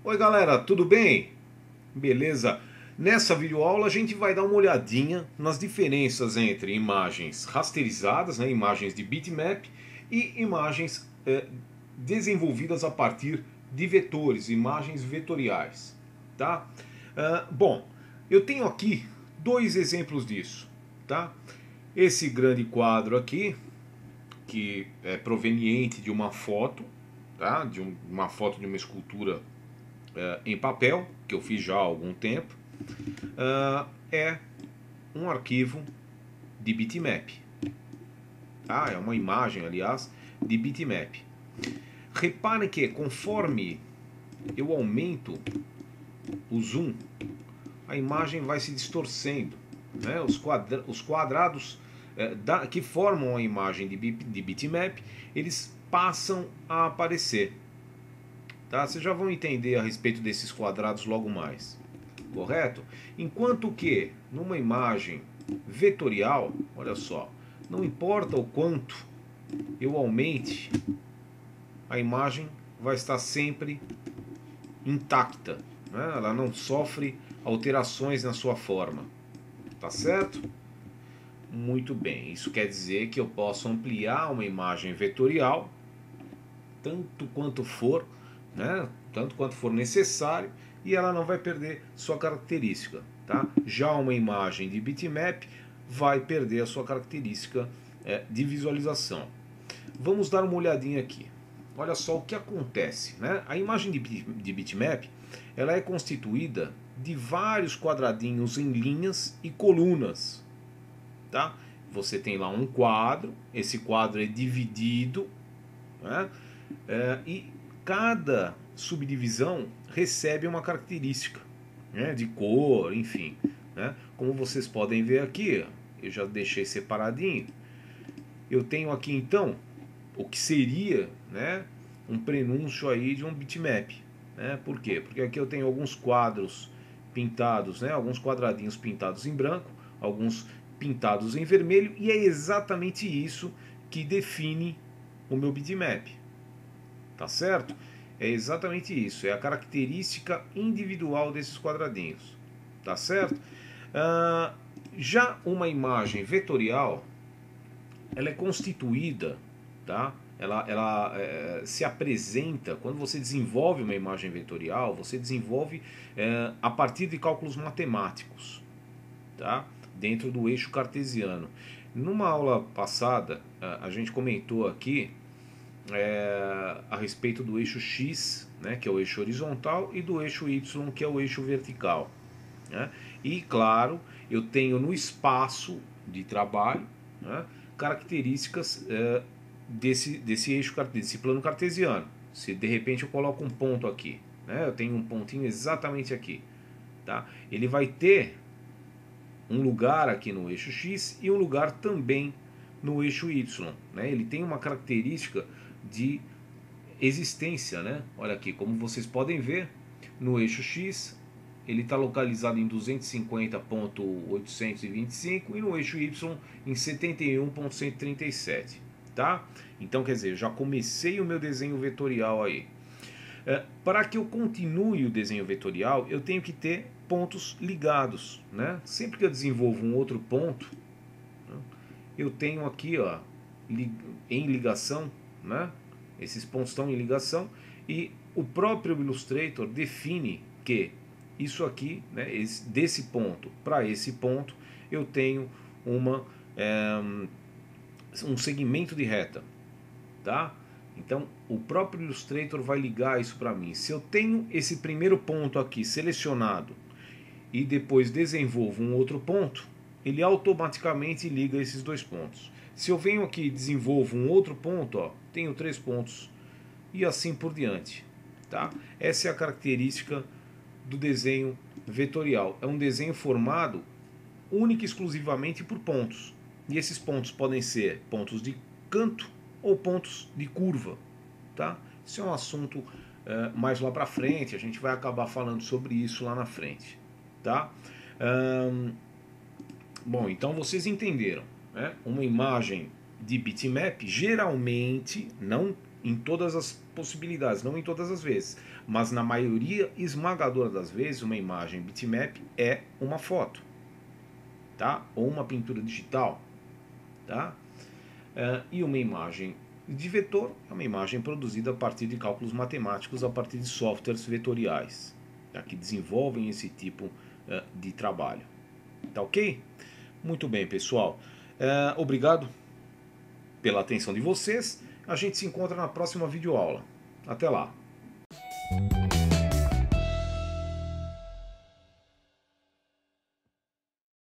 Oi galera, tudo bem? Beleza? Nessa videoaula a gente vai dar uma olhadinha nas diferenças entre imagens rasterizadas, né, imagens de bitmap, e imagens desenvolvidas a partir de vetores, imagens vetoriais. Tá? Bom, eu tenho aqui dois exemplos disso. Tá? Esse grande quadro aqui, que é proveniente de uma foto, tá? Uma foto de uma escultura em papel, que eu fiz já há algum tempo, é um arquivo de bitmap. Tá? É uma imagem, aliás, de bitmap. Repare que conforme eu aumento o zoom, a imagem vai se distorcendo. Né? Os quadrados que formam a imagem de bitmap, eles passam a aparecer. Tá? Vocês já vão entender a respeito desses quadrados logo mais. Correto? Enquanto que numa imagem vetorial, olha só, não importa o quanto eu aumente, a imagem vai estar sempre intacta. Né? Ela não sofre alterações na sua forma. Tá certo? Muito bem. Isso quer dizer que eu posso ampliar uma imagem vetorial tanto quanto for, né? Tanto quanto for necessário, e ela não vai perder sua característica. Tá? Já uma imagem de bitmap vai perder a sua característica de visualização. Vamos dar uma olhadinha aqui. Olha só o que acontece. Né? A imagem de bitmap ela é constituída de vários quadradinhos em linhas e colunas. Tá? Você tem lá um quadro, esse quadro é dividido, né? E cada subdivisão recebe uma característica, né, de cor, enfim. Né? Como vocês podem ver aqui, eu já deixei separadinho. Eu tenho aqui então o que seria, né, um prenúncio aí de um bitmap. Né? Por quê? Porque aqui eu tenho alguns quadros pintados, né, alguns quadradinhos pintados em branco, alguns pintados em vermelho, e é exatamente isso que define o meu bitmap. Tá certo? É exatamente isso, é a característica individual desses quadradinhos. Tá certo? Já uma imagem vetorial, ela é constituída, tá? Ela se apresenta, quando você desenvolve uma imagem vetorial, você desenvolve a partir de cálculos matemáticos, tá? Dentro do eixo cartesiano. Numa aula passada, a gente comentou aqui a respeito do eixo X, né, que é o eixo horizontal, e do eixo Y, que é o eixo vertical. Né? E, claro, eu tenho no espaço de trabalho, né, características desse eixo, desse plano cartesiano. Se de repente eu coloco um ponto aqui, né, eu tenho um pontinho exatamente aqui, tá? Ele vai ter um lugar aqui no eixo X e um lugar também no eixo Y. Né? Ele tem uma característica de existência, né? Olha aqui, como vocês podem ver, no eixo X ele está localizado em 250.825 e no eixo Y em 71.137, tá? Então, quer dizer, já comecei o meu desenho vetorial aí. Para que eu continue o desenho vetorial, eu tenho que ter pontos ligados, né? Sempre que eu desenvolvo um outro ponto, né, eu tenho aqui, ó, em ligação, né? Esses pontos estão em ligação e o próprio Illustrator define que isso aqui, né, desse ponto para esse ponto, eu tenho um segmento de reta, tá? Então o próprio Illustrator vai ligar isso para mim. Se eu tenho esse primeiro ponto aqui selecionado e depois desenvolvo um outro ponto, ele automaticamente liga esses dois pontos. Se eu venho aqui e desenvolvo um outro ponto, ó, tenho 3 pontos e assim por diante. Tá? Essa é a característica do desenho vetorial. É um desenho formado única e exclusivamente por pontos. E esses pontos podem ser pontos de canto ou pontos de curva. Tá? Isso é um assunto mais lá para frente, a gente vai acabar falando sobre isso lá na frente. Tá? Bom, então vocês entenderam. Né? Uma imagem de bitmap geralmente, não em todas as possibilidades, não em todas as vezes, mas na maioria esmagadora das vezes uma imagem bitmap é uma foto, tá? Ou uma pintura digital, tá? E uma imagem de vetor é uma imagem produzida a partir de cálculos matemáticos, a partir de softwares vetoriais, tá? Que desenvolvem esse tipo de trabalho. Tá ok? Muito bem, pessoal. Obrigado pela atenção de vocês. A gente se encontra na próxima videoaula. Até lá!